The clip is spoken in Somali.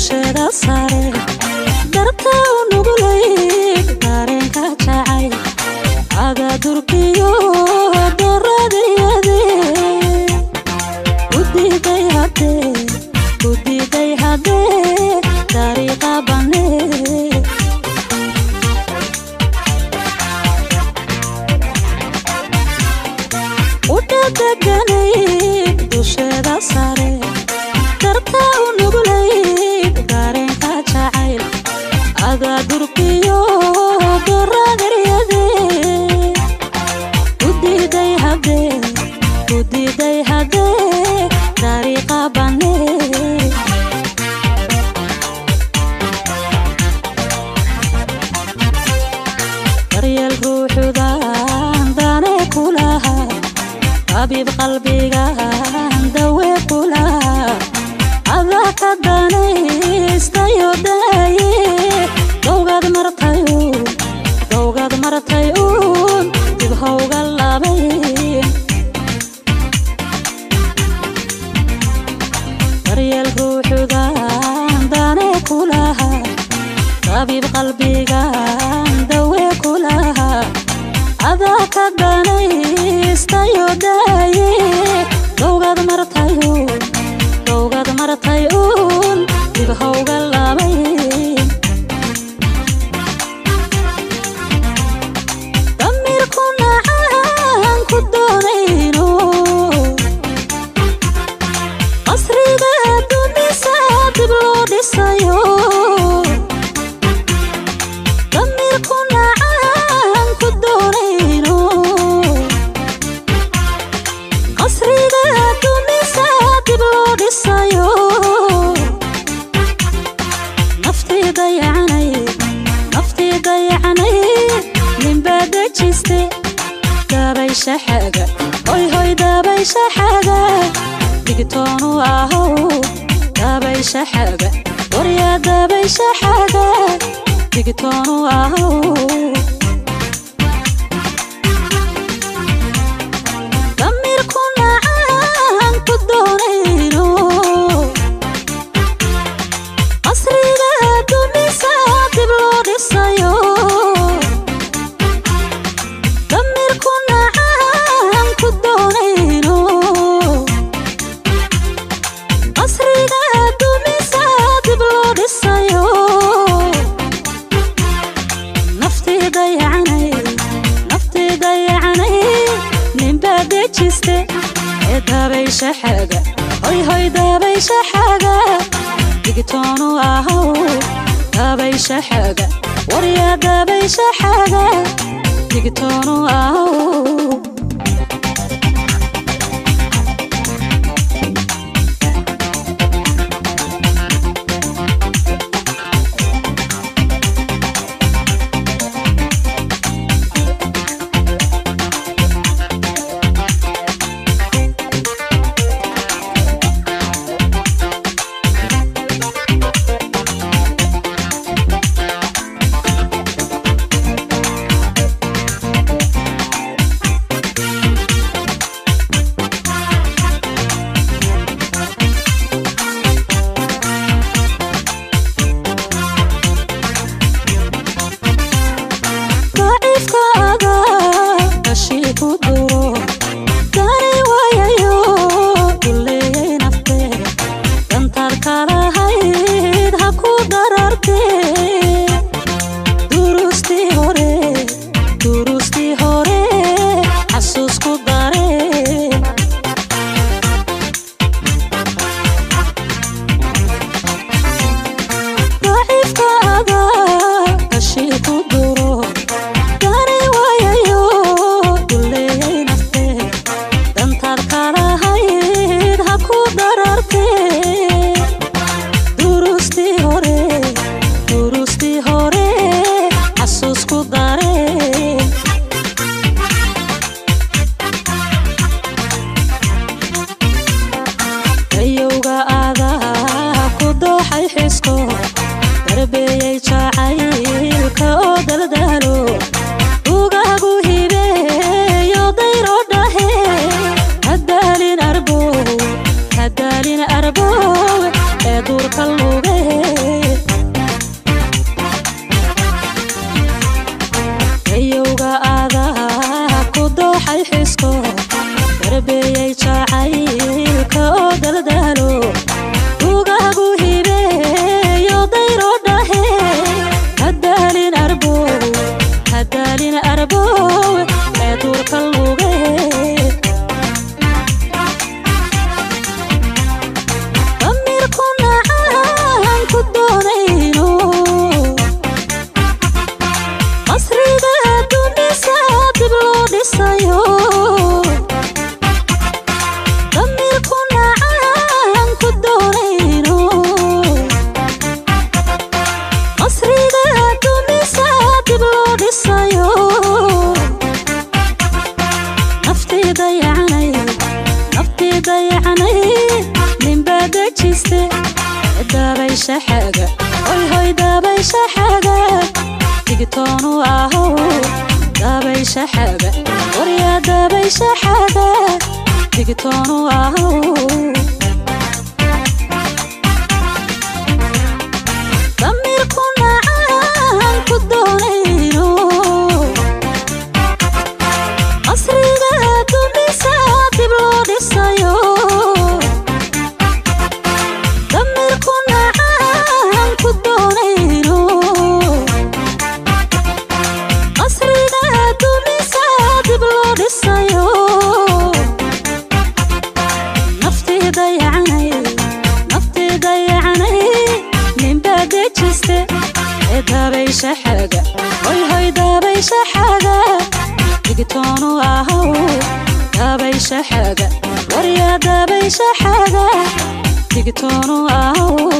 dusheeda sare darka nugulay dareenka jacay aga durkiyo doradiyade udiday hade dariiqa bane udadaganay dusheeda sare darka nugulay dareenka jacay aga durkiyo doradiyade udiday hade dariiqa bane daryeel ruuxudan dane kulaha habib qalbiga dawe kulaha adaka danaystayo daye dowgad martay dib hawga labay daryeel ruuxudan dane kulaha habib qalbiga dawe kulaha adaka danaystayo daye dowgad martay dib hawga labay damirku nacaan ku doonayno qasriga dumisa dib loo dhisayo damirku nacaan ku doonayno qasriga dumisa dib loo dhisayo naftii dayacanay ninbaa dejiste dabaysha xaga hoy dabaysha xaga digtoonu ahow dabaysha xaga waryaa dabaysha xaga digtoonu ahow damirku nacaan ku doonayno qasriga dumisa dib loo dhisayo damirku nacaan ku doonayno qasriga dumisa dib loo dhisayo naftii dayacanay ninbaa dejiste dabaysha xaga hoy dabaysha xaga digtoonu ahow dabaysha xaga waryaa dabaysha xaga digtoonu ahow هبي جعيلك oo daldalo ugagu hibeeyo dayro dhahe hadalin arbo ee durka luge شحاجة هاي دابي شحاجة تيجتونو اهو دابي شحاجة وريا دابي شحاجة تيجتونو اهو ضمير كنا عن كدونينو مصري دادو بيسات بلود السيو دابي شحاجة هاي دابي شحاجة تيجتونو اهو دابي شحاجة وريا دابي شحاجة تيجتونو اهو